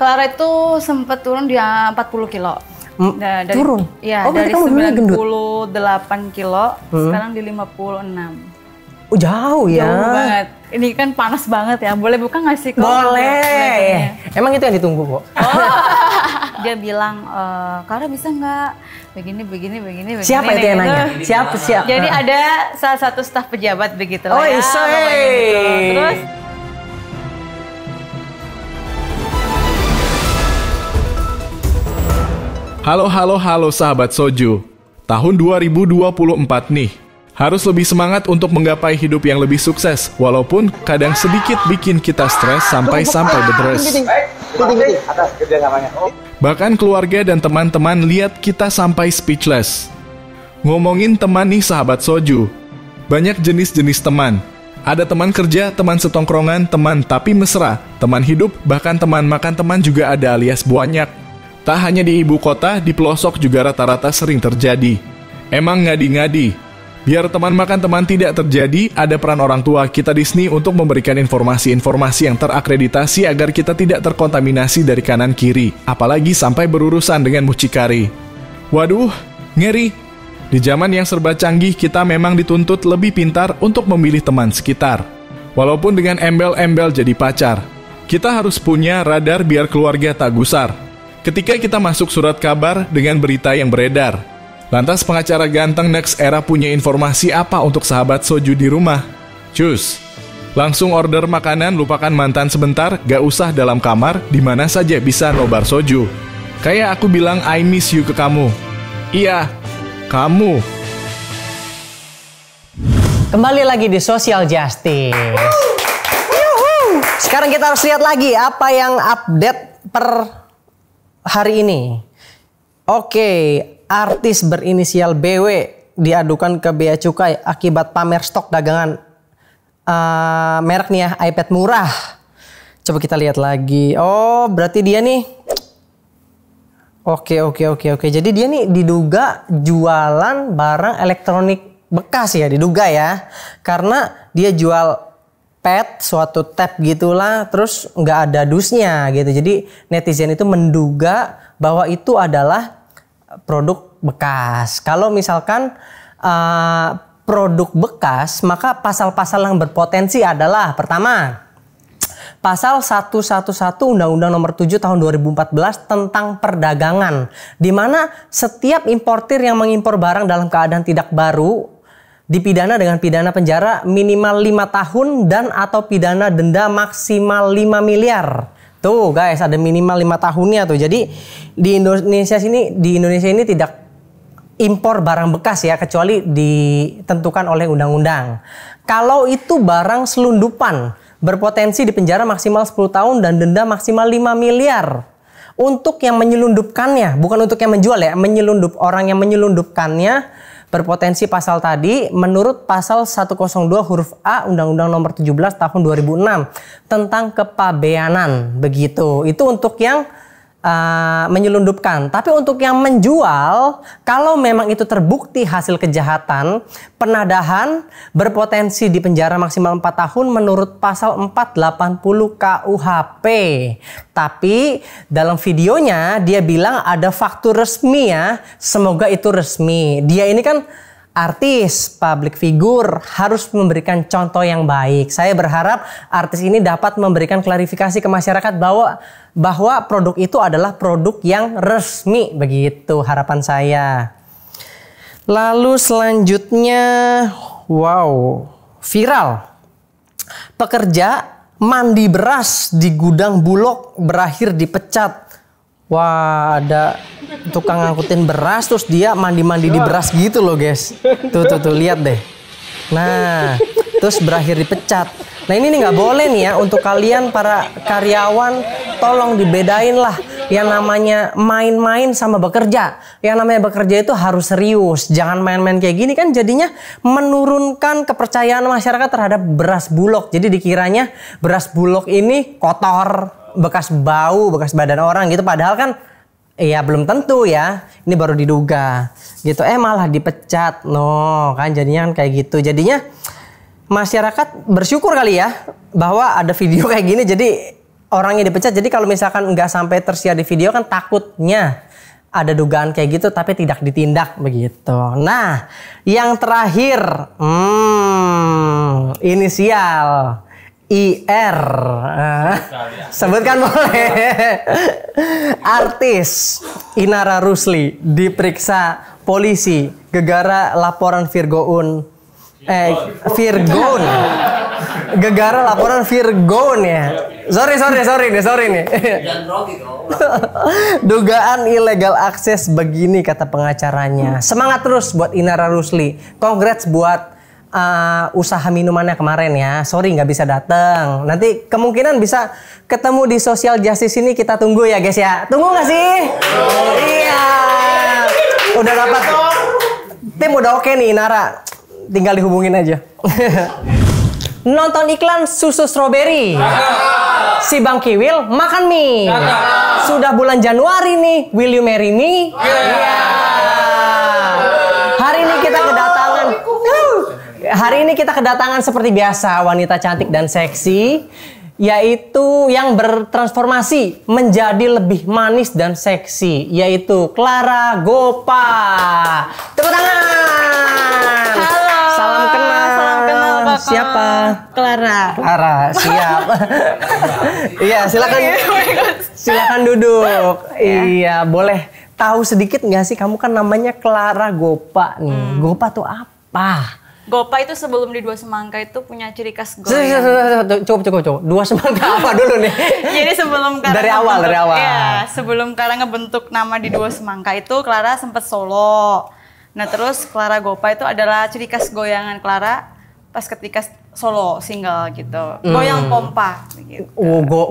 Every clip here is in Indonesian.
Clara itu sempat turun di 40 kilo. Turun? Iya, dari 98 kilo, sekarang di 56. Oh, jauh ya? Jauh banget. Ini kan panas banget ya, boleh buka nggak sih? Boleh. Emang itu yang ditunggu kok. Dia bilang, Clara bisa nggak begini. Siapa itu yang nanya? Siapa? Jadi ada salah satu staf pejabat begitu lah ya. Gitu. Terus Halo sahabat Soju. Tahun 2024 nih. Harus lebih semangat untuk menggapai hidup yang lebih sukses. Walaupun kadang sedikit bikin kita stres sampai bedres. Bahkan keluarga dan teman-teman lihat kita sampai speechless. Ngomongin teman nih sahabat Soju. Banyak jenis-jenis teman. Ada teman kerja, teman setongkrongan, teman tapi mesra, teman hidup, bahkan teman makan teman juga ada alias banyak. Tak hanya di ibu kota, di pelosok juga rata-rata sering terjadi. Emang ngadi-ngadi. Biar teman makan teman tidak terjadi, ada peran orang tua kita di sini untuk memberikan informasi-informasi yang terakreditasi agar kita tidak terkontaminasi dari kanan kiri, apalagi sampai berurusan dengan mucikari. Waduh, ngeri. Di zaman yang serba canggih, kita memang dituntut lebih pintar untuk memilih teman sekitar. Walaupun dengan embel-embel jadi pacar, kita harus punya radar biar keluarga tak gusar. Ketika kita masuk surat kabar dengan berita yang beredar, lantas pengacara ganteng Next Era punya informasi apa untuk sahabat Soju di rumah? Cus, langsung order makanan, lupakan mantan sebentar, gak usah dalam kamar, di mana saja bisa nobar Soju. Kayak aku bilang I miss you ke kamu. Iya, kamu. Kembali lagi di Social Justice. Sekarang kita harus lihat lagi apa yang update per hari ini. Oke, artis berinisial BW diadukan ke Bea Cukai akibat pamer stok dagangan merek nih ya, iPad murah. Coba kita lihat lagi. Oh, berarti dia nih. Oke. Jadi dia nih diduga jualan barang elektronik bekas ya, diduga ya. Karena dia jual pad, suatu tab gitulah, terus nggak ada dusnya gitu. Jadi netizen itu menduga bahwa itu adalah produk bekas. Kalau misalkan produk bekas, maka pasal-pasal yang berpotensi adalah pertama, Pasal 111 Undang-Undang Nomor 7 Tahun 2014 tentang perdagangan, di mana setiap importir yang mengimpor barang dalam keadaan tidak baru dipidana dengan pidana penjara minimal 5 tahun dan atau pidana denda maksimal 5 miliar. Tuh guys, ada minimal 5 tahunnya tuh. Jadi di Indonesia ini tidak impor barang bekas ya, kecuali ditentukan oleh undang-undang. Kalau itu barang selundupan, berpotensi dipenjara maksimal 10 tahun dan denda maksimal 5 miliar. Untuk yang menyelundupkannya, bukan untuk yang menjual ya, orang yang menyelundupkannya berpotensi pasal tadi menurut pasal 102 huruf A Undang-Undang Nomor 17 Tahun 2006 tentang kepabeanan, begitu. Itu untuk yang menyelundupkan. Tapi untuk yang menjual, kalau memang itu terbukti hasil kejahatan, penadahan berpotensi dipenjara maksimal 4 tahun menurut pasal 480 KUHP. Tapi dalam videonya dia bilang ada faktur resmi ya. Semoga itu resmi. Dia ini kan artis, public figure, harus memberikan contoh yang baik. Saya berharap artis ini dapat memberikan klarifikasi ke masyarakat bahwa produk itu adalah produk yang resmi, begitu harapan saya. Lalu selanjutnya, wow, viral. Pekerja mandi beras di gudang Bulog berakhir dipecat. Wah, ada tukang ngangkutin beras terus dia mandi-mandi di beras gitu loh guys. Tuh lihat deh. Nah, terus berakhir dipecat. Nah ini nih nggak boleh nih ya, untuk kalian para karyawan, tolong dibedain lah yang namanya main-main sama bekerja. Yang namanya bekerja itu harus serius. Jangan main-main kayak gini, kan jadinya menurunkan kepercayaan masyarakat terhadap beras Bulog. Jadi dikiranya beras Bulog ini kotor, bekas bau, bekas badan orang gitu. Padahal kan ya belum tentu ya. Ini baru diduga gitu. Malah dipecat. No, kan jadinya kan kayak gitu. Jadinya masyarakat bersyukur kali ya bahwa ada video kayak gini. Jadi orangnya dipecat. Jadi kalau misalkan nggak sampai tersiar di video kan takutnya ada dugaan kayak gitu tapi tidak ditindak begitu. Nah, yang terakhir, inisial IR. Sebutkan boleh. Artis Inara Rusli diperiksa polisi gegara laporan Virgoon. Gegara laporan Virgoon ya. Sorry nih. Dugaan ilegal akses begini kata pengacaranya. Semangat terus buat Inara Rusli. Congrats buat usaha minumannya kemarin ya. Sorry nggak bisa datang. Nanti kemungkinan bisa ketemu di Social Justice ini, kita tunggu ya guys ya. Tunggu nggak sih? Iya. Udah dapat. Tim udah oke nih Inara. Tinggal dihubungin aja. Nonton iklan susu strawberry. Si Bang Kiwil makan mie. Sudah bulan Januari nih. Will you marry me? Iya. Hari ini kita kedatangan seperti biasa wanita cantik dan seksi, yaitu yang bertransformasi menjadi lebih manis dan seksi, yaitu Clara Gopa. Tepuk tangan. Halo. Salam kenal. Kakak. Siapa? Clara, siap. Iya, silakan duduk. Iya, boleh tahu sedikit nggak sih, kamu kan namanya Clara Gopa nih. Gopa tuh apa? Gopa itu sebelum di Dua Semangka itu punya ciri khas goyang. Cukup. Dua Semangka apa dulu nih? Jadi sebelum Clara dari awal. Ya, sebelum Clara ngebentuk nama di Dua Semangka itu Clara sempat solo. Nah terus Clara Gopa itu adalah ciri khas goyangan Clara pas ketika solo single gitu. Goyang pompa gitu.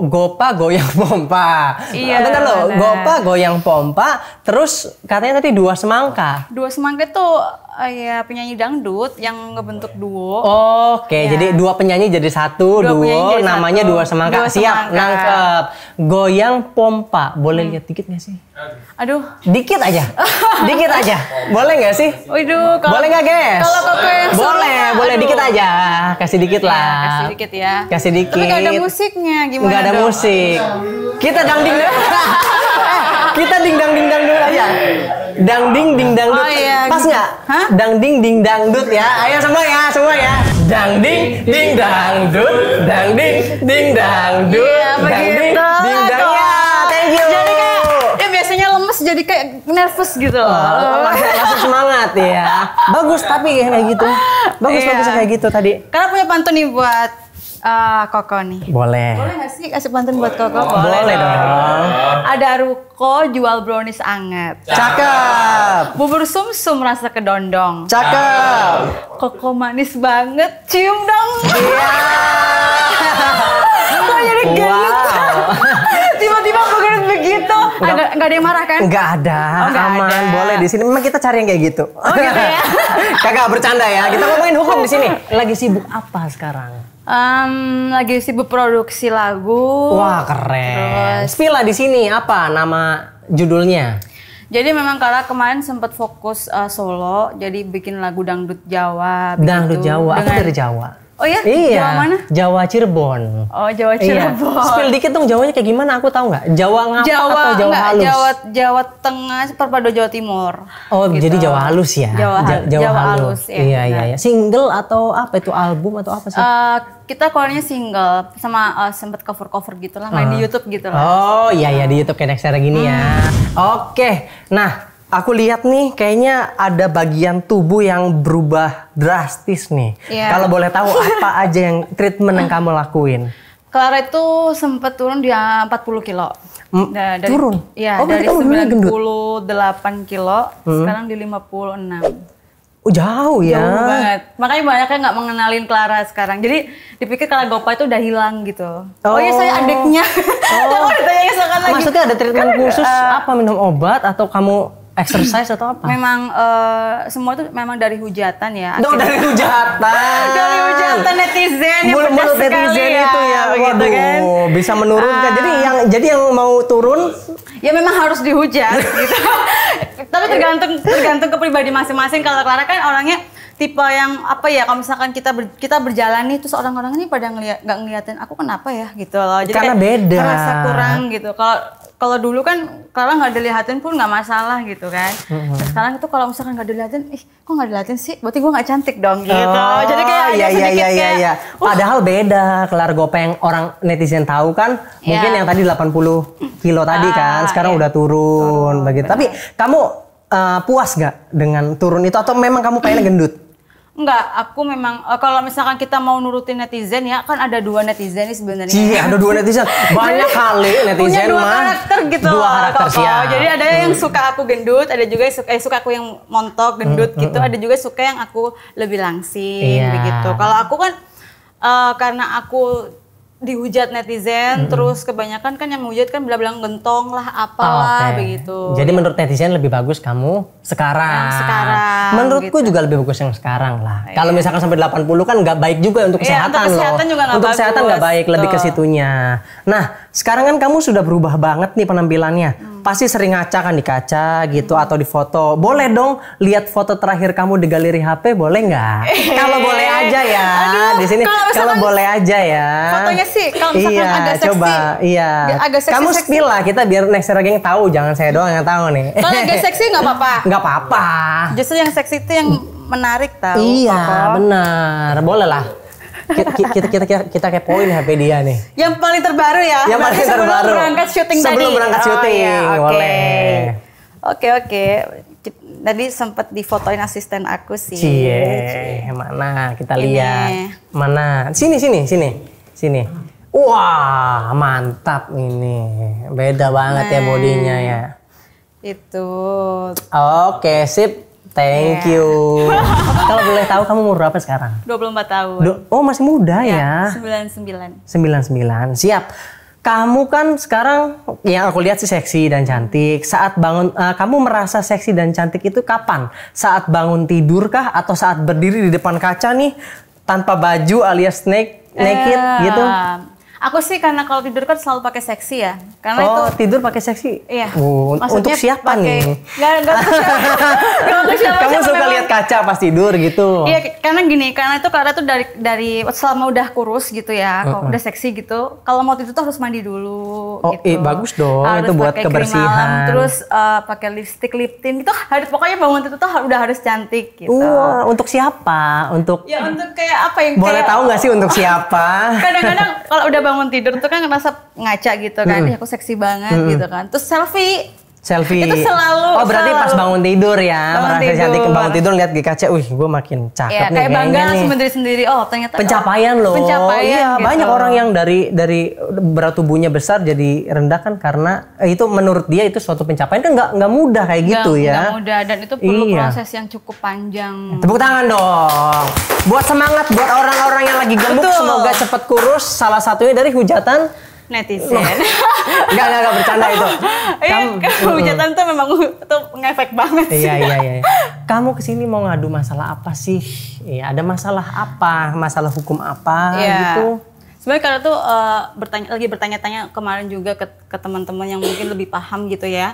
Gopa goyang pompa. Iya. Bentar loh, Gopa goyang pompa, terus katanya tadi Dua Semangka. Dua Semangka itu ya penyanyi dangdut yang ngebentuk duo. Oke, jadi dua penyanyi jadi satu, duo namanya Dua Semangka. Siap, nangkep. Goyang pompa. Boleh lihat dikit nggak sih? Aduh. Dikit aja. Boleh nggak sih? Waduh, boleh nggak guys? Kalau Koko yang boleh dikit aja. Kasih dikit lah. Ya, kasih dikit ya. Kasih dikit. Tapi nggak ada musiknya, gimana? Nggak ada musik. Kita dangding. Kita dingdang dulu aja. Dangding ding dangdut. Oh, iya, pas nggak? Hah? Dangding ding dangdut ya. Ayo semua ya. Dangding ding dangdut. Dangding ding dangdut. Iya, begitu. Ding dang. Ya, thank you. Jadi kayak biasanya lemes jadi kayak nervous gitu loh. Langsung semangat ya. Bagus tapi kayak gitu. Bagus kayak gitu tadi. Karena punya pantun nih buat Koko nih. Boleh nggak sih kasih pantun buat Koko? Boleh dong. Ada ruko jual brownies anget. Cakep. Bubur sumsum rasa kedondong. Cakep. Koko manis banget, cium dong. Iya. Kok jadi gendut? Tiba-tiba begitu begitu. Nggak ada yang marah kan? Nggak ada, aman. Ada. Boleh di sini. Memang kita cari yang kayak gitu. Oh gitu ya? Kagak bercanda ya. Kita ngomongin hukum di sini. Lagi sibuk apa sekarang? Lagi sibuk produksi lagu. Wah keren. Spill lah di sini apa nama judulnya? Jadi memang Clara kemarin sempat fokus solo, jadi bikin lagu dangdut Jawa. Dangdut Jawa. Aku dari Jawa. Oh ya? Iya. Jawa mana? Jawa Cirebon. Oh Jawa Cirebon. Iya. Spill dikit dong Jawanya kayak gimana? Aku tahu nggak? Jawa ngapa atau Jawa halus? Jawa Tengah, perpaduan Jawa Timur. Oh gitu. Jadi Jawa halus ya? Jawa halus. Ya, iya. Single atau apa itu, album atau apa sih? Kita keluarnya single sama sempet cover gitu lah, main di YouTube gitu lah. Oh iya di YouTube kayak Nextera gini ya. Oke. Nah, aku lihat nih kayaknya ada bagian tubuh yang berubah drastis nih. Yeah. Kalau boleh tahu apa aja yang treatment yang kamu lakuin? Clara itu sempat turun di 40 kilo. Turun? Iya, Oh, dari kamu dulunya gendut? 98 kilo, sekarang di 56. Oh jauh ya? Jauh banget. Makanya banyak yang nggak mengenalin Clara sekarang. Jadi dipikir Clara Gopa itu udah hilang gitu. Oh iya saya adiknya. Oh. Lagi. Maksudnya ada treatment khusus apa? Minum obat atau kamu exercise atau apa? Memang semua itu memang dari hujatan ya. Dari hujatan. Dari hujatan netizen yang pedas Mulut sekali netizen ya. itu ya. Begitu kan? Bisa menurunkan. Jadi yang mau turun ya memang harus dihujat gitu. Tapi tergantung ke pribadi masing-masing. Kalau Clara kan orangnya tipe yang apa ya, kalau misalkan kita berjalan nih terus orang-orang ini pada nggak ngeliatin aku kenapa ya gitu loh. Jadi karena kayak beda. merasa kurang gitu. Kalau dulu kan kalau nggak dilihatin pun nggak masalah gitu kan. Nah, sekarang itu kalau misalkan nggak dilihatin, kok nggak dilihatin sih? Berarti gue nggak cantik dong gitu. Jadi kayak ada sedikit kayak. Padahal beda Clara Gopa yang orang netizen tahu kan, mungkin yang tadi 80 kilo tadi kan, sekarang udah turun begitu. Tapi kamu puas nggak dengan turun itu atau memang kamu pengen gendut? Enggak, aku memang kalau misalkan kita mau nurutin netizen ya kan ada 2 netizen nih sebenarnya. Iya, ada 2 netizen. Banyak kali netizen punya 2 karakter gitu. 2 karakter sih. Jadi ada yang suka aku gendut, ada juga yang suka aku yang montok gendut gitu, ada juga suka yang aku lebih langsing begitu. Kalau aku kan karena aku dihujat netizen, terus kebanyakan kan yang menghujat kan bilang gentong lah, apalah begitu. Jadi menurut netizen lebih bagus kamu sekarang. Yang sekarang. Menurutku juga lebih bagus yang sekarang lah. Kalau misalkan sampai 80 kan nggak baik juga untuk kesehatan untuk kesehatan loh. Juga nggak untuk bagus. Kesehatan nggak baik, lebih ke situnya. Nah, sekarang kan kamu sudah berubah banget nih penampilannya. Pasti sering ngaca kan di kaca gitu atau di foto. Boleh dong lihat foto terakhir kamu di galeri HP, boleh nggak? Kalau boleh aja ya. Di sini kalau boleh aja ya. Fotonya sih kalau misalkan agak seksi. Coba, agak seksi, kamu spill lah kita biar next geng tahu, jangan saya doang yang tahu nih. Kalau agak seksi nggak apa-apa. Nggak apa-apa. Justru yang seksi itu yang menarik tahu. Iya, benar. Boleh lah. Kita kepoin HP dia nih. Yang paling terbaru ya. Yang paling terbaru. Sebelum berangkat syuting tadi. Sebelum berangkat syuting, boleh. Oke. Tadi sempat difotoin asisten aku sih. Cie, mana kita lihat. Mana? Sini. Wah, mantap ini. Beda banget ya bodinya ya. Itu. Oke, sip. Thank you. Kalau boleh tahu kamu umur berapa sekarang? 24 tahun. Oh, masih muda ya? 99. 99. Siap. Kamu kan sekarang yang aku lihat sih seksi dan cantik. Saat bangun, kamu merasa seksi dan cantik itu kapan? Saat bangun tidur kah? Atau saat berdiri di depan kaca nih tanpa baju alias naked gitu? Aku sih karena kalau tidur kan selalu pakai seksi ya. Karena itu tidur pakai seksi? Iya. Untuk siapa nih? Nggak untuk siapa. Kamu suka lihat kaca pas tidur gitu? Iya, karena itu karena tuh dari selama udah kurus gitu ya, kalau udah seksi gitu. Kalau mau tidur tuh harus mandi dulu. Gitu. Bagus dong. Harus itu buat pakai kebersihan. krim malam, terus pakai lipstick, lip tint gitu. Pokoknya bangun tidur tuh udah harus cantik gitu. Untuk siapa? Untuk kayak apa yang boleh tahu nggak sih untuk siapa? Kadang-kadang kalau udah bangun tidur tuh kan ngerasa ngaca gitu kan, aku seksi banget gitu kan. Terus selfie itu selalu berarti pas bangun tidur ya, merasa cantik. Bangun tidur lihat di kaca, gue makin cakep nih kayak bangga nih. sendiri. Ternyata pencapaian loh. Iya, gitu. banyak orang yang dari berat tubuhnya besar jadi rendah kan karena itu menurut dia itu suatu pencapaian kan nggak mudah kayak gitu ya. Nggak mudah dan itu perlu proses yang cukup panjang. Tepuk tangan dong. Buat semangat buat orang-orang yang lagi gemuk, semoga cepat kurus. Salah satunya dari hujatan netizen. Enggak bercanda itu. Hujatan tuh memang tuh ngefek banget sih. Iya. Kamu kesini mau ngadu masalah apa sih? Iya, ada masalah apa? Masalah hukum apa gitu? Sebenarnya karena tuh bertanya-tanya kemarin juga ke teman-teman yang mungkin lebih paham gitu ya.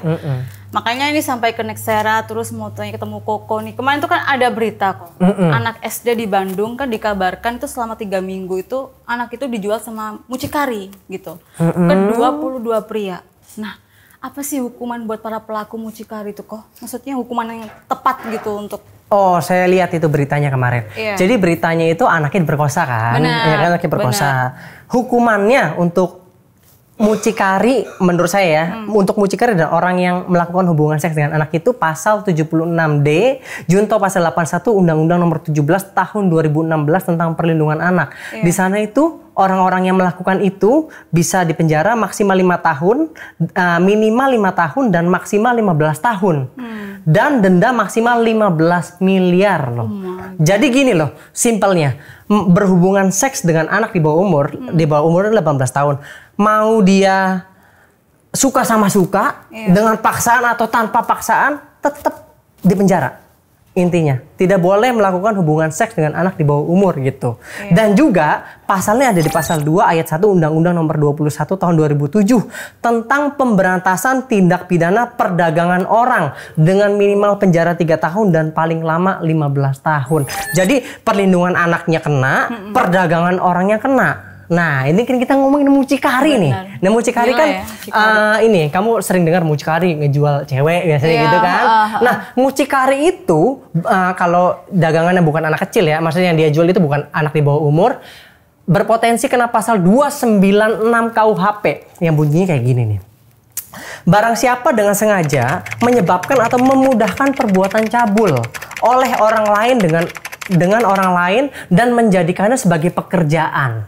Makanya ini sampai ke Nexera, terus mau tanya ketemu Koko nih. Kemarin tuh kan ada berita kok. Anak SD di Bandung kan dikabarkan itu selama 3 minggu itu anak itu dijual sama mucikari gitu. Ke 22 pria. Nah, apa sih hukuman buat para pelaku mucikari itu kok? Maksudnya hukuman yang tepat gitu untuk... Oh, saya lihat itu beritanya kemarin. Jadi beritanya itu anaknya diperkosa kan? Ya kan, anaknya diperkosa. Hukumannya untuk mucikari menurut saya ya, untuk mucikari dan orang yang melakukan hubungan seks dengan anak itu pasal 76D, Junto pasal 81 Undang-Undang Nomor 17 Tahun 2016 tentang Perlindungan Anak. Di sana itu orang-orang yang melakukan itu bisa dipenjara maksimal 5 tahun, minimal 5 tahun dan maksimal 15 tahun. Dan denda maksimal 15 miliar loh. Jadi gini loh, simpelnya berhubungan seks dengan anak di bawah umur 18 tahun. Mau dia suka sama suka, dengan paksaan atau tanpa paksaan, tetap dipenjara. Intinya, tidak boleh melakukan hubungan seks dengan anak di bawah umur gitu. Iya. Dan juga pasalnya ada di pasal 2 ayat 1 Undang-Undang nomor 21 tahun 2007 tentang pemberantasan tindak pidana perdagangan orang dengan minimal penjara 3 tahun dan paling lama 15 tahun. Jadi perlindungan anaknya kena, perdagangan orangnya kena. Nah, ini kan kita ngomongin mucikari nih. Nah, mucikari Gila kan ya, ini kamu sering dengar mucikari ngejual cewek biasanya Iya, gitu kan. Nah, mucikari itu kalau dagangannya bukan anak kecil ya, maksudnya yang dia jual itu bukan anak di bawah umur, berpotensi kena pasal 296 KUHP yang bunyinya kayak gini nih. Barang siapa dengan sengaja menyebabkan atau memudahkan perbuatan cabul oleh orang lain dengan orang lain dan menjadikannya sebagai pekerjaan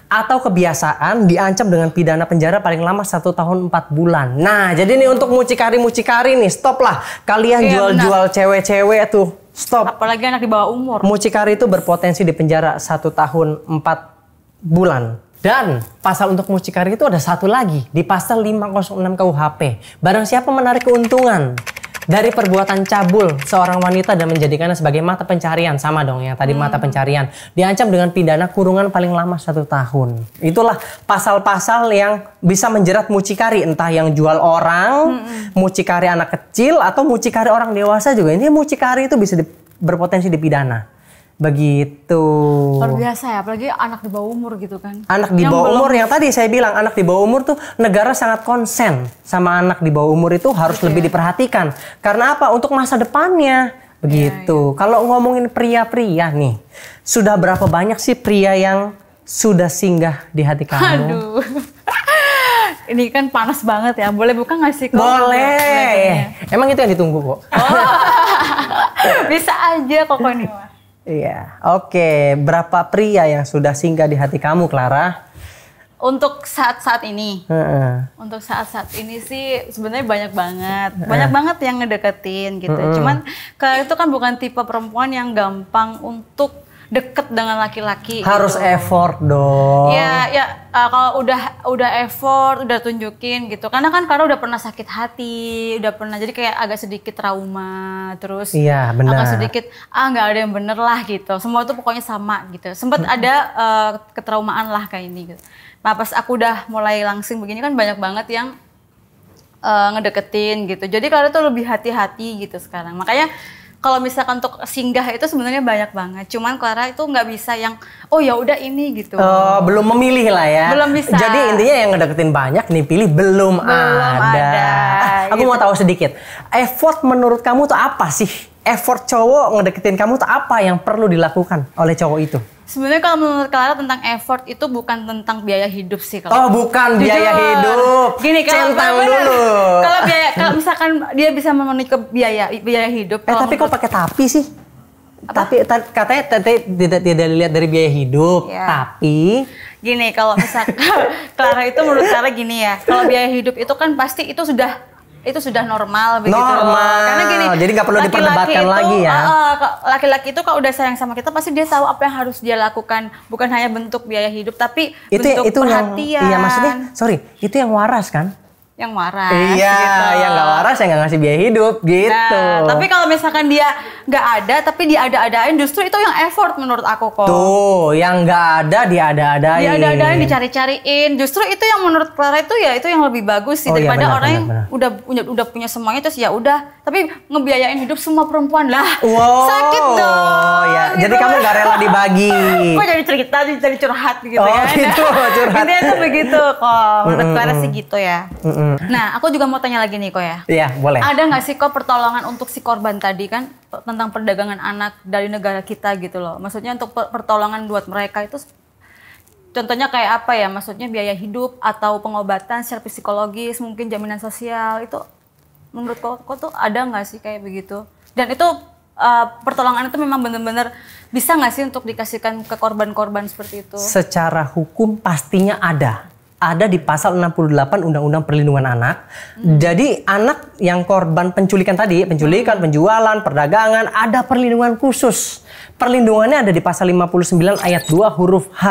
atau kebiasaan, diancam dengan pidana penjara paling lama 1 tahun 4 bulan. Nah, jadi nih untuk mucikari nih, stop lah. Kalian Iya, jual-jual cewek-cewek tuh, stop. Apalagi anak di bawah umur. Mucikari itu berpotensi di penjara 1 tahun 4 bulan. Dan pasal untuk mucikari itu ada satu lagi di pasal 506 KUHP. Barang siapa menarik keuntungan dari perbuatan cabul seorang wanita dan menjadikannya sebagai mata pencarian, sama dong yang tadi mata pencarian, diancam dengan pidana kurungan paling lama 1 tahun. Itulah pasal-pasal yang bisa menjerat mucikari, entah yang jual orang, mucikari anak kecil atau mucikari orang dewasa juga. Ini mucikari itu bisa berpotensi dipidana. Begitu. Luar biasa ya, apalagi anak di bawah umur gitu kan. Anak di bawah umur yang tadi saya bilang, anak di bawah umur tuh negara sangat konsen sama anak di bawah umur itu harus lebih diperhatikan. Karena apa? Untuk masa depannya. Begitu. Kalau ngomongin pria-pria nih, sudah berapa banyak sih pria yang sudah singgah di hati kamu? Aduh. Ini kan panas banget ya. Boleh buka nggak sih? Boleh. Emang itu yang ditunggu kok. Bisa aja kok ini mah. Iya, oke. Berapa pria yang sudah singgah di hati kamu, Clara? Untuk saat-saat ini, untuk saat-saat ini sih sebenarnya banyak banget yang ngedeketin gitu. Cuman Clara itu kan bukan tipe perempuan yang gampang untuk deket dengan laki-laki. Harus gitu. effort dong. Ya, kalau udah effort, udah tunjukin gitu. Karena kan Clara udah pernah sakit hati, udah pernah jadi kayak agak sedikit trauma, terus Iya, benar. agak sedikit nggak ada yang bener lah gitu. Semua tuh pokoknya sama gitu. Sempat ada ketraumaan lah kayak ini gitu. Nah, pas aku udah mulai langsing begini kan banyak banget yang ngedeketin gitu. Jadi Clara tuh lebih hati-hati gitu sekarang. Makanya kalau misalkan untuk singgah itu sebenarnya banyak banget. Cuman Clara itu nggak bisa yang ya udah ini gitu. Belum memilih lah ya. Belum bisa. Jadi intinya yang ngedeketin banyak nih pilih belum ada. Aku gitu. mau tahu sedikit. Effort menurut kamu tuh apa sih? Effort cowok ngedeketin kamu tuh apa yang perlu dilakukan oleh cowok itu? Sebenarnya kalau menurut Clara tentang effort itu bukan tentang biaya hidup sih Oh, kalau. bukan Jujur. biaya hidup. Gini, centang dulu. Kalau misalkan dia bisa memenuhi ke biaya hidup. Tapi kok pakai tapi sih? Tapi katanya tidak dilihat dari biaya hidup. Ya. Tapi gini, kalau misalkan Clara itu menurut Clara gini ya. Kalau biaya hidup itu kan pasti itu sudah normal begitu. Normal. Karena gini, jadi nggak perlu laki-laki diperdebatkan itu, lagi ya. Laki-laki itu kalau udah sayang sama kita pasti dia tahu apa yang harus dia lakukan, bukan hanya bentuk biaya hidup tapi bentuk perhatian. Iya, maksudnya itu yang waras kan? Yang waras. Iya, gitu. yang nggak waras yang nggak ngasih biaya hidup gitu. Nah, tapi kalau misalkan dia nggak ada tapi dia ada-adain, justru itu yang effort menurut aku kok. Tuh, yang nggak ada dia ada-adain. Dia ada-adain, dicari-cariin. Justru itu yang menurut Clara itu ya itu yang lebih bagus sih daripada orang yang udah punya semuanya terus ya udah, tapi ngebiayain hidup semua perempuan lah. Wow. Sakit dong. Ya, gitu. jadi kamu nggak rela dibagi. Kok jadi cerita, jadi curhat gitu ya. Gitu, curhat. Intinya tuh begitu kok. Menurut Clara sih gitu ya. Nah, aku juga mau tanya lagi nih kok ya. Iya, boleh. Ada nggak sih kok pertolongan untuk si korban tadi kan tentang perdagangan anak dari negara kita gitu loh. Maksudnya untuk pertolongan buat mereka itu contohnya kayak apa ya? Maksudnya biaya hidup atau pengobatan secara psikologis, mungkin jaminan sosial itu menurut kok tuh ada nggak sih kayak begitu? Dan itu pertolongan itu memang benar-benar bisa nggak sih untuk dikasihkan ke korban-korban seperti itu? Secara hukum pastinya ada. Ada di pasal 68 Undang-Undang Perlindungan Anak. Jadi anak yang korban penculikan tadi, penculikan, penjualan, perdagangan, ada perlindungan khusus. Perlindungannya ada di pasal 59 ayat 2 huruf H.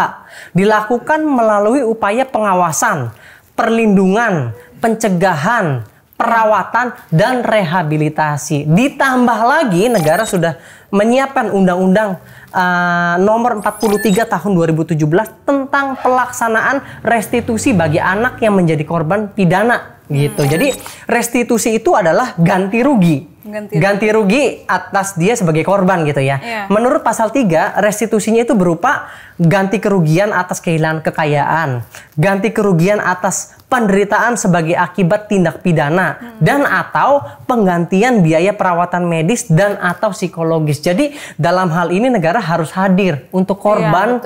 Dilakukan melalui upaya pengawasan, perlindungan, pencegahan, perawatan, dan rehabilitasi. Ditambah lagi negara sudah menyiapkan undang-undang nomor 43 tahun 2017 tentang pelaksanaan restitusi bagi anak yang menjadi korban pidana gitu. Jadi restitusi itu adalah ganti rugi. Ganti rugi atas dia sebagai korban gitu ya. Menurut pasal 3, restitusinya itu berupa ganti kerugian atas kehilangan kekayaan, ganti kerugian atas penderitaan sebagai akibat tindak pidana, dan atau penggantian biaya perawatan medis dan atau psikologis. Jadi dalam hal ini negara harus hadir untuk korban,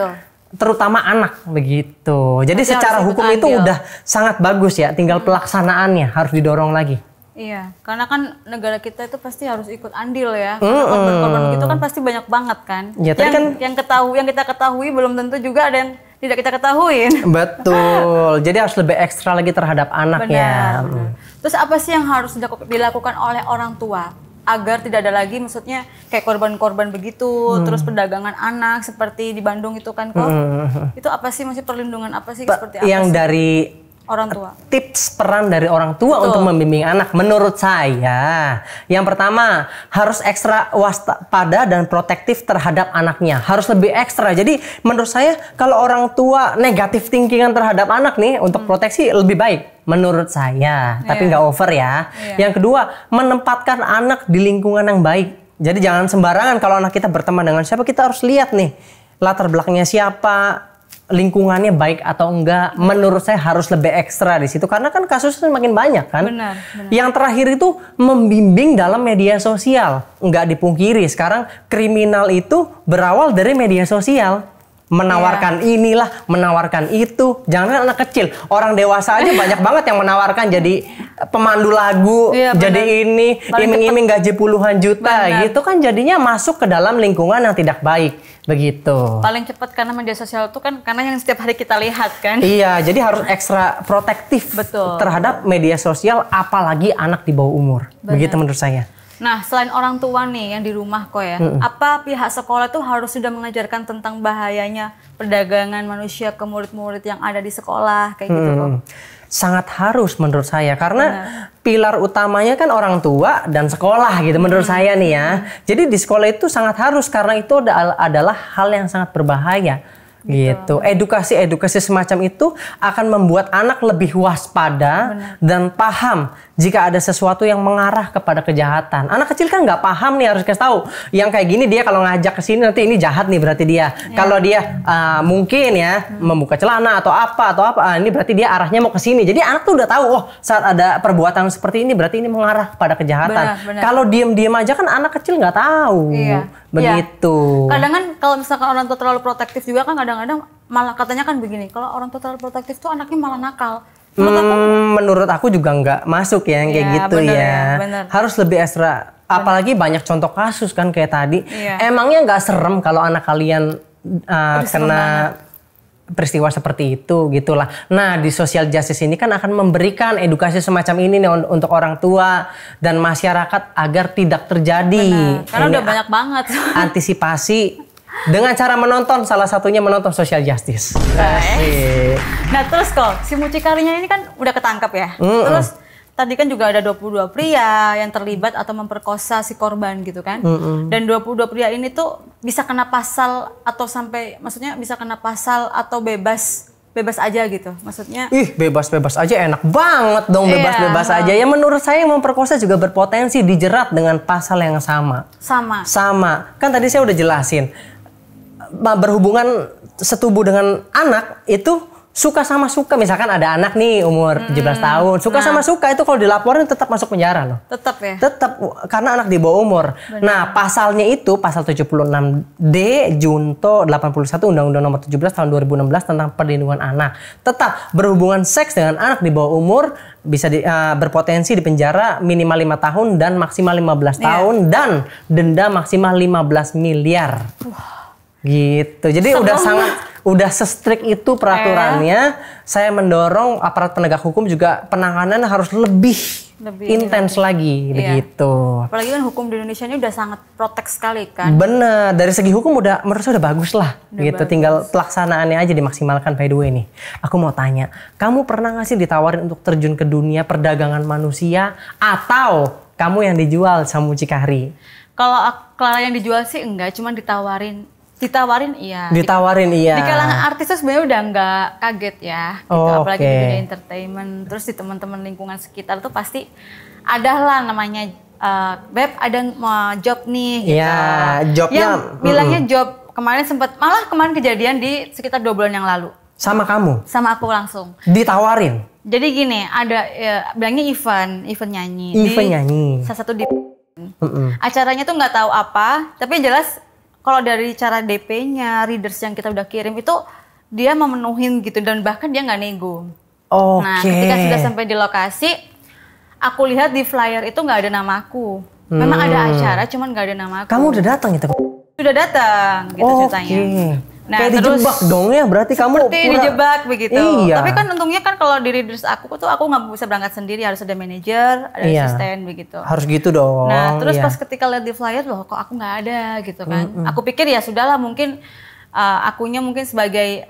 terutama anak begitu. Jadi masih secara hukum itu udah sangat bagus ya, tinggal pelaksanaannya harus didorong lagi. Iya, karena kan negara kita itu pasti harus ikut andil ya. Korban-korban begitu kan pasti banyak banget kan. Ya, yang kita ketahui belum tentu juga ada yang tidak kita ketahuin. Betul. Jadi harus lebih ekstra lagi terhadap anak ya. Terus apa sih yang harus dilakukan oleh orang tua agar tidak ada lagi, maksudnya kayak korban-korban begitu, terus perdagangan anak seperti di Bandung itu kan kok. Itu apa sih, masih perlindungan apa sih, seperti apa yang sih? Dari orang tua. Tips peran dari orang tua untuk membimbing anak menurut saya, yang pertama harus ekstra waspada dan protektif terhadap anaknya, harus lebih ekstra. Jadi menurut saya kalau orang tua negatif thinkingan terhadap anak nih, untuk proteksi lebih baik menurut saya, tapi nggak over ya. Yang kedua, menempatkan anak di lingkungan yang baik. Jadi jangan sembarangan kalau anak kita berteman dengan siapa, kita harus lihat nih latar belakangnya siapa, lingkungannya baik atau enggak. Menurut saya harus lebih ekstra di situ karena kan kasusnya semakin banyak kan. Benar. Yang terakhir itu membimbing dalam media sosial. Enggak dipungkiri sekarang kriminal itu berawal dari media sosial. Menawarkan inilah, menawarkan itu. Jangan anak kecil, orang dewasa aja banyak banget yang menawarkan jadi pemandu lagu, jadi ini, iming-iming gaji puluhan juta gitu kan, jadinya masuk ke dalam lingkungan yang tidak baik. Begitu. Paling cepat karena media sosial itu kan karena yang setiap hari kita lihat kan. Iya, jadi harus ekstra protektif terhadap media sosial, apalagi anak di bawah umur. Begitu menurut saya. Nah, selain orang tua nih yang di rumah kok ya, apa pihak sekolah tuh harus sudah mengajarkan tentang bahayanya perdagangan manusia ke murid-murid yang ada di sekolah kayak gitu kok? Sangat harus menurut saya karena pilar utamanya kan orang tua dan sekolah gitu menurut saya nih ya. Jadi di sekolah itu sangat harus karena itu adalah hal yang sangat berbahaya. Gitu. Edukasi semacam itu akan membuat anak lebih waspada dan paham jika ada sesuatu yang mengarah kepada kejahatan. Anak kecil kan nggak paham nih, harus kasih tahu. Yang kayak gini dia kalau ngajak ke sini nanti ini jahat nih berarti dia. Kalau dia mungkin ya membuka celana atau apa ini berarti dia arahnya mau ke sini. Jadi anak tuh udah tahu, oh saat ada perbuatan seperti ini berarti ini mengarah kepada kejahatan. Kalau diem-diem aja kan anak kecil nggak tahu. Begitu. Kadang kan kalau misalkan orang tua terlalu protektif juga kan kadang-kadang malah katanya kan begini, kalau orang tua terlalu protektif tuh anaknya malah nakal. Menurut aku juga nggak masuk ya yang kayak gitu ya. Harus lebih ekstra. Apalagi banyak contoh kasus kan kayak tadi. Emangnya nggak serem kalau anak kalian kena peristiwa seperti itu gitulah. Nah di social justice ini kan akan memberikan edukasi semacam ini nih untuk orang tua dan masyarakat agar tidak terjadi. Karena udah banyak banget. Antisipasi dengan cara menonton, salah satunya menonton social justice. Nah terus kok si mucikarinya ini kan udah ketangkap ya. Terus tadi kan juga ada 22 pria yang terlibat atau memperkosa si korban gitu kan. Dan 22 pria ini tuh bisa kena pasal atau sampai, maksudnya bisa kena pasal atau bebas aja gitu. Maksudnya bebas aja enak banget dong, bebas aja. Ya menurut saya memperkosa juga berpotensi dijerat dengan pasal yang sama. Kan tadi saya udah jelasin. Berhubungan setubuh dengan anak itu suka sama suka, misalkan ada anak nih umur 17 tahun, suka sama suka itu kalau dilaporin tetap masuk penjara loh. Tetap ya? Tetap, karena anak di bawah umur. Nah pasalnya itu pasal 76D Junto 81 Undang-Undang Nomor 17 Tahun 2016 tentang perlindungan anak. Tetap berhubungan seks dengan anak di bawah umur bisa berpotensi di penjara minimal 5 tahun dan maksimal 15 tahun dan denda maksimal 15 miliar. Gitu. Jadi udah se-strict itu peraturannya. Saya mendorong aparat penegak hukum juga penanganan harus lebih Lebih intens lagi Iya. begitu. Apalagi kan hukum di Indonesia ini udah sangat protek sekali kan. Bener, dari segi hukum udah menurut saya udah bagus lah gitu. bagus. Tinggal pelaksanaannya aja dimaksimalkan. By the way nih, aku mau tanya, kamu pernah nggak sih ditawarin untuk terjun ke dunia perdagangan manusia atau kamu yang dijual sama mucikari? Kalau Clara yang dijual sih enggak, cuman ditawarin iya. Ditawarin iya. Di kalangan artis tuh sebenarnya udah nggak kaget ya, gitu. Oh, Apalagi di oke. dunia entertainment. Terus di teman-teman lingkungan sekitar tuh pasti ada lah namanya, Beb ada mau job nih. Gitu. Iya, jobnya, Yang bilangnya job kemarin kemarin kejadian di sekitar 2 bulan yang lalu Sama kamu sama aku langsung. ditawarin Jadi gini, ada bilangnya event nyanyi. event nyanyi. Salah satu di Mm-mm. acaranya tuh nggak tahu apa, tapi yang jelas kalau dari cara DP-nya, readers yang kita udah kirim itu dia memenuhin gitu dan bahkan dia nggak nego. Oke. Nah, ketika sudah sampai di lokasi, aku lihat di flyer itu nggak ada namaku. Memang ada acara, cuman nggak ada namaku. Kamu udah datang gitu? Sudah datang, gitu ceritanya. Nah, Kayak terus dijebak dong ya, berarti kamu seperti dijebak begitu. Iya. Tapi kan untungnya kan kalau di readers aku tuh aku nggak bisa berangkat sendiri, harus ada manajer, ada Iya. asisten begitu. Harus gitu dong. Nah, terus iya. pas ketika lihat di flyer loh, kok aku nggak ada gitu kan. Aku pikir ya sudahlah, mungkin akunya mungkin sebagai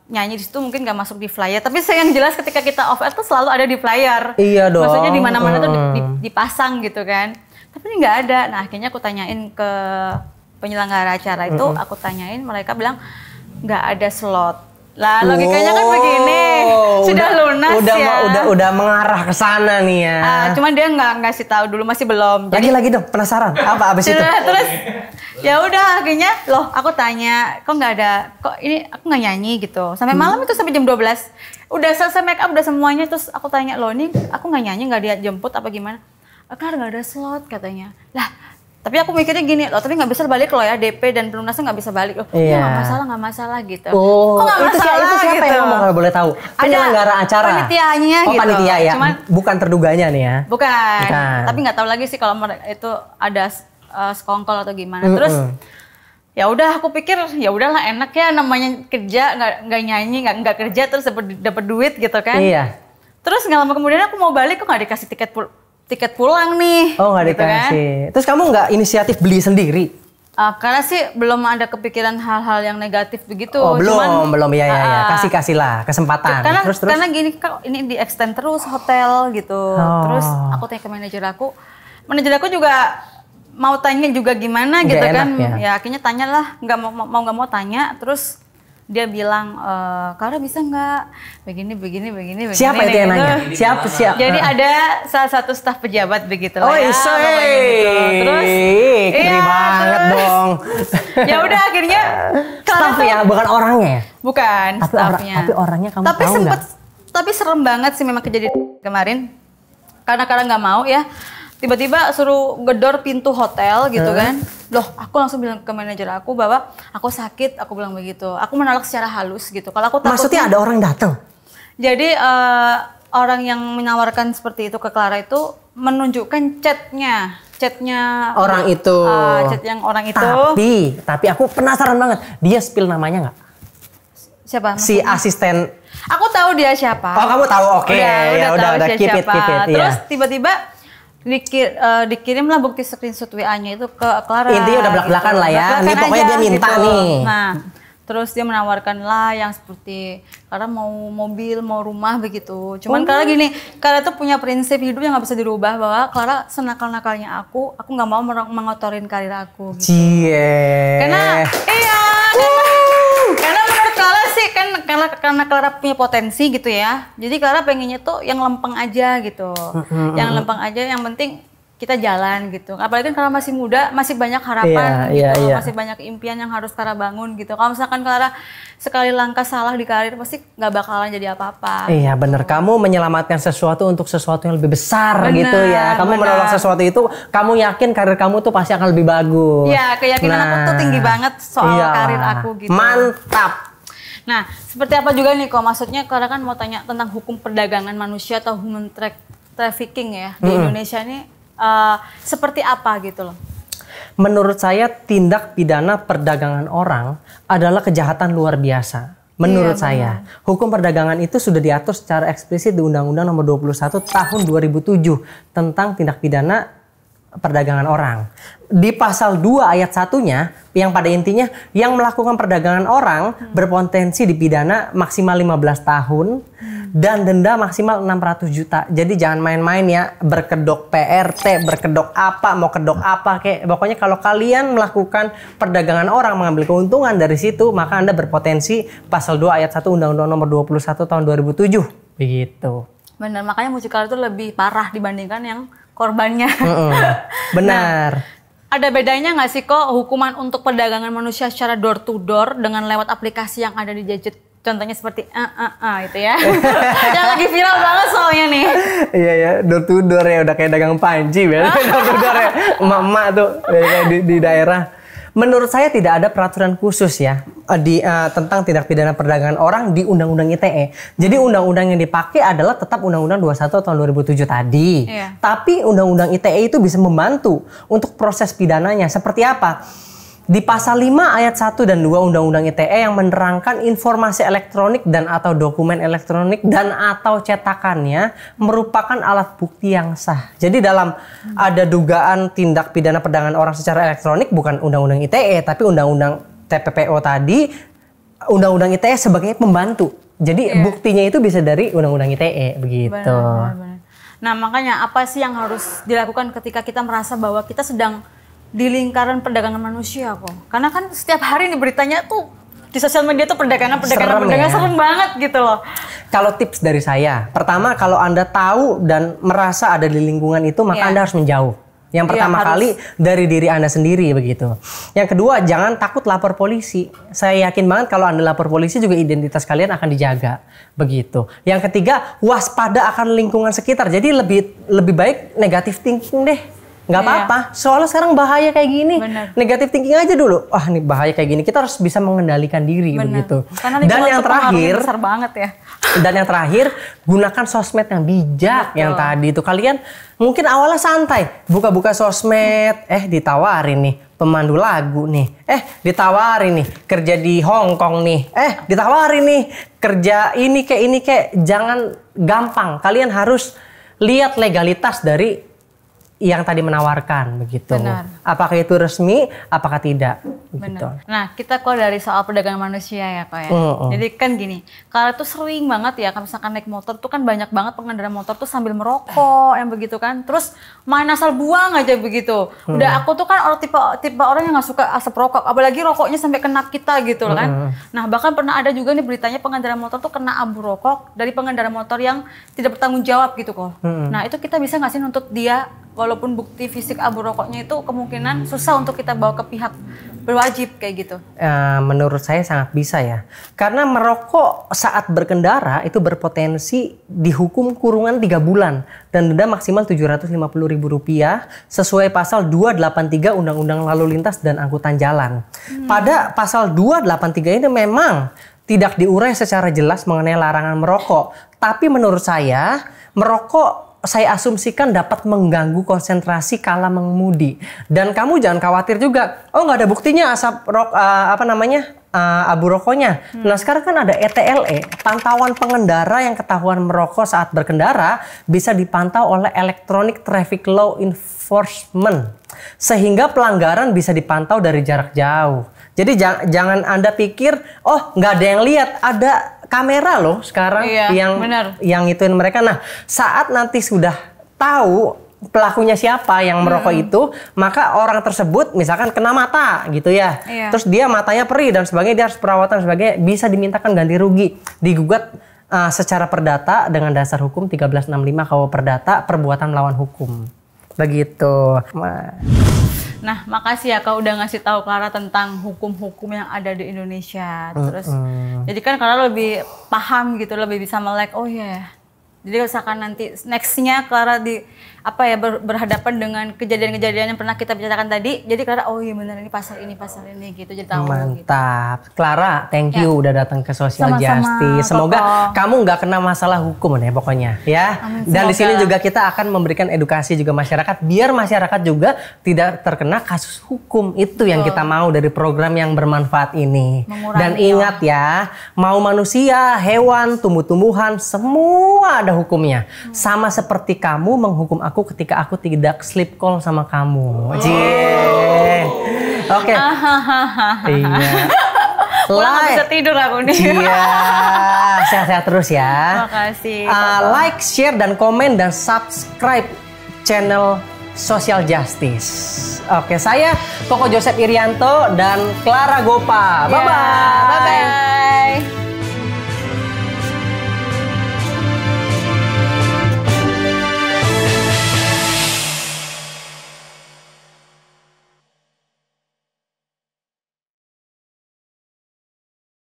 nyanyi di situ mungkin nggak masuk di flyer. Tapi yang jelas ketika kita off air tuh selalu ada di flyer. Iya dong. Maksudnya di mana-mana tuh dipasang gitu kan. Tapi ini nggak ada. Nah, akhirnya aku tanyain ke penyelenggara acara itu, aku tanyain, mereka bilang nggak ada slot. Lah logikanya kan begini, sudah lunas ya. Udah mengarah ke sana nih ya. Cuman dia nggak ngasih tahu dulu, masih belum. Lagi dong, penasaran. Apa abis itu? Terus ya udah akhirnya loh aku tanya, kok nggak ada, kok ini aku nggak nyanyi gitu. Sampai malam itu sampai jam 12. Udah selesai make up, udah semuanya, terus aku tanya, loh ini aku nggak nyanyi, nggak dia jemput apa gimana? Kan nggak ada slot katanya. Lah, tapi aku mikirnya gini, loh tapi nggak bisa balik loh ya, DP dan pelunasan nggak bisa balik. Oh, Iya. nggak masalah gitu. Oh, Kok nggak itu siapa masalah yang gitu? ngomong kalau boleh tahu? Penyelenggara acara. Panitianya Oh, gitu. panitia ya. Cuman Bukan terduganya nih ya. bukan. Bukan. Tapi nggak tahu lagi sih kalau itu ada sekongkol atau gimana. Terus ya udah aku pikir ya udahlah, enak ya namanya kerja, nggak nyanyi, nggak kerja terus dapat duit gitu kan. Iya. Terus nggak lama kemudian aku mau balik, kok nggak dikasih tiket pulang nih. Oh, nggak gitu kan. dikasih. Terus kamu nggak inisiatif beli sendiri? Karena sih belum ada kepikiran hal-hal yang negatif begitu. Oh, belum ya. Kasih lah kesempatan. Karena Terus. karena gini, kok ini di extend terus hotel gitu. Oh. Terus aku tanya ke manajer aku juga mau tanya juga gimana Nggak gitu enak kan. ya? Ya akhirnya tanyalah, nggak mau tanya. Terus dia bilang, Clara bisa nggak begini. Siapa itu yang nanya? Siapa? Jadi ada salah satu staf pejabat begitu lah Oh, ya. pokoknya gitu. Terus keren banget dong. ya udah akhirnya Staff ya, bukan orangnya ya? bukan Tapi staffnya. tapi orangnya kamu Tapi tahu nggak? tapi serem banget sih memang kejadian kemarin. Karena nggak mau ya. Tiba-tiba suruh gedor pintu hotel gitu kan. Loh, aku langsung bilang ke manajer aku bahwa aku sakit, aku bilang begitu. Aku menolak secara halus gitu. Kalau aku takutnya, Maksudnya ada orang datang? jadi orang yang menawarkan seperti itu ke Clara itu menunjukkan chatnya Orang itu. chat yang orang itu. Tapi aku penasaran banget. Dia spill namanya nggak? Siapa? Si asisten. Aku tahu dia siapa. Oh, kamu tahu? Oke. Ya tahu udah dia keep it. Terus Iya. tiba-tiba dikirimlah bukti screenshot WA-nya itu ke Clara. Intinya udah belak-belakan lah ya. Belak-belakan Ini pokoknya aja dia minta gitu. nih. Nah, terus dia menawarkan lah yang seperti Clara mau mobil, mau rumah begitu. Cuman Clara gini, Clara tuh punya prinsip hidup yang nggak bisa dirubah, bahwa Clara senakal-nakalnya aku nggak mau mengotorin karir aku. Gitu. Cie. Karena menurut Clara sih kan karena Clara punya potensi gitu ya. Jadi Clara pengennya tuh yang lempeng aja gitu. Yang lempeng aja, yang penting kita jalan gitu. Apalagi kan Clara masih muda, masih banyak harapan gitu. Iya. Masih banyak impian yang harus Clara bangun gitu. Kalau misalkan Clara sekali langkah salah di karir pasti nggak bakalan jadi apa-apa. Iya bener, kamu menyelamatkan sesuatu untuk sesuatu yang lebih besar Bener, gitu ya. Kamu bener. menolak sesuatu itu, kamu yakin karir kamu tuh pasti akan lebih bagus. Iya, keyakinan aku tuh tinggi banget soal karir aku gitu. Mantap. Nah, seperti apa juga nih kok, maksudnya Clara kan mau tanya tentang hukum perdagangan manusia atau human trafficking ya di Indonesia ini seperti apa gitu loh. Menurut saya tindak pidana perdagangan orang adalah kejahatan luar biasa. Menurut Iya, saya, hukum perdagangan itu sudah diatur secara eksplisit di Undang-Undang Nomor 21 Tahun 2007 tentang tindak pidana perdagangan orang. Di pasal 2 ayat 1-nya yang pada intinya yang melakukan perdagangan orang berpotensi dipidana maksimal 15 tahun dan denda maksimal 600 juta. Jadi jangan main-main ya, berkedok PRT, berkedok apa, mau kedok apa kayak pokoknya kalau kalian melakukan perdagangan orang mengambil keuntungan dari situ, maka Anda berpotensi pasal 2 ayat 1 Undang-Undang Nomor 21 Tahun 2007. Begitu. Benar, makanya mucikari itu lebih parah dibandingkan yang korbannya. Benar. Nah, ada bedanya nggak sih kok hukuman untuk perdagangan manusia secara door to door dengan lewat aplikasi yang ada di gadget? Contohnya seperti itu ya. Yang lagi viral banget soalnya nih. Iya ya, door to door ya udah kayak dagang panci door to door ya. Emak-emak tuh kayak di daerah. Menurut saya tidak ada peraturan khusus ya tentang tindak pidana perdagangan orang di Undang-Undang ITE. Jadi undang-undang yang dipakai adalah tetap Undang-Undang 21 tahun 2007 tadi. Iya. Tapi Undang-Undang ITE itu bisa membantu untuk proses pidananya. Seperti apa? Di pasal 5 ayat 1 dan 2 Undang-Undang ITE yang menerangkan informasi elektronik dan atau dokumen elektronik dan atau cetakannya merupakan alat bukti yang sah. Jadi dalam ada dugaan tindak pidana perdagangan orang secara elektronik bukan Undang-Undang ITE tapi Undang-Undang TPPO tadi, Undang-Undang ITE sebagai pembantu. Jadi buktinya itu bisa dari Undang-Undang ITE begitu. Benar. Nah makanya apa sih yang harus dilakukan ketika kita merasa bahwa kita sedang di lingkaran perdagangan manusia kok? Karena kan setiap hari nih beritanya tuh di sosial media tuh perdagangan serem banget gitu loh. Kalau tips dari saya, pertama kalau Anda tahu dan merasa ada di lingkungan itu maka Anda harus menjauh. Yang pertama kali dari diri Anda sendiri begitu. Yang kedua jangan takut lapor polisi. Saya yakin banget kalau Anda lapor polisi juga identitas kalian akan dijaga begitu. Yang ketiga waspada akan lingkungan sekitar. Jadi lebih baik negatif thinking deh. Nggak apa-apa, soalnya sekarang bahaya kayak gini. Negatif thinking aja dulu. Wah ini bahaya kayak gini, kita harus bisa mengendalikan diri begitu. Dan yang terakhir, besar banget ya. Dan yang terakhir, gunakan sosmed yang bijak. Yang tadi itu kalian mungkin awalnya santai, buka-buka sosmed, ditawarin nih pemandu lagu nih, ditawarin nih kerja di Hong Kong nih, ditawarin nih kerja ini kayak jangan gampang. Kalian harus lihat legalitas dari yang tadi menawarkan begitu. Benar. Apakah itu resmi, apakah tidak? Begitu. Nah, kita kok dari soal perdagangan manusia ya kok ya. Jadi kan gini, kalau tuh sering banget ya, kalau misalkan naik motor tuh kan banyak banget pengendara motor tuh sambil merokok yang begitu kan. Terus main asal buang aja begitu. Udah aku tuh kan tipe orang yang nggak suka asap rokok, apalagi rokoknya sampai kena kita gitu kan. Nah, bahkan pernah ada juga nih beritanya pengendara motor tuh kena abu rokok dari pengendara motor yang tidak bertanggung jawab gitu kok. Nah, itu kita bisa nggak sih nuntut dia walaupun bukti fisik abu rokoknya itu kemungkinan susah untuk kita bawa ke pihak berwajib kayak gitu? Menurut saya sangat bisa ya. Karena merokok saat berkendara itu berpotensi dihukum kurungan 3 bulan dan denda maksimal Rp750.000 sesuai pasal 283 Undang-Undang Lalu Lintas dan Angkutan Jalan. Pada pasal 283 ini memang tidak diurai secara jelas mengenai larangan merokok. Tapi menurut saya merokok saya asumsikan dapat mengganggu konsentrasi kala mengemudi. Dan kamu jangan khawatir juga. Oh nggak ada buktinya abu rokoknya. Nah sekarang kan ada ETLE, pantauan pengendara yang ketahuan merokok saat berkendara bisa dipantau oleh Electronic Traffic Law Enforcement. Sehingga pelanggaran bisa dipantau dari jarak jauh. Jadi jangan Anda pikir, oh nggak ada yang lihat, ada kamera loh sekarang yang ituin mereka. Nah, saat nanti sudah tahu pelakunya siapa yang merokok itu, maka orang tersebut misalkan kena mata gitu ya. Terus dia matanya perih dan sebagainya, dia harus perawatan sebagainya, bisa dimintakan ganti rugi, digugat secara perdata dengan dasar hukum 1365 KUH Perdata perbuatan melawan hukum. Begitu. Nah, makasih ya Kak udah ngasih tahu Clara tentang hukum-hukum yang ada di Indonesia. Terus jadi kan Clara lebih paham gitu, lebih bisa melek. Oh iya. Jadi misalkan nanti nextnya Clara berhadapan dengan kejadian-kejadian yang pernah kita bicarakan tadi. Jadi Clara, oh iya benar ini pasal ini gitu. Jadi tahu. Mantap. Gitu. Clara, thank you udah datang ke Social Sama-sama, Justice. Semoga Koko. kamu nggak kena masalah hukum ya pokoknya ya. Amin, Dan di sini semoga. juga kita akan memberikan edukasi juga masyarakat biar masyarakat juga tidak terkena kasus hukum. Itu yang kita mau dari program yang bermanfaat ini. Mengurangi, Dan ingat ya, mau manusia, hewan, tumbuh-tumbuhan, semua ada hukumnya. Sama seperti kamu menghukum aku ketika aku tidak sleep call sama kamu. Cie. Oke. Iya. Pulang nggak bisa tidur aku nih. Iya. Sehat-sehat terus ya. Makasih. Like, share, dan komen, dan subscribe channel Social Justice. Oke, saya Koko Joseph Irianto dan Clara Gopa. Bye-bye. Bye-bye.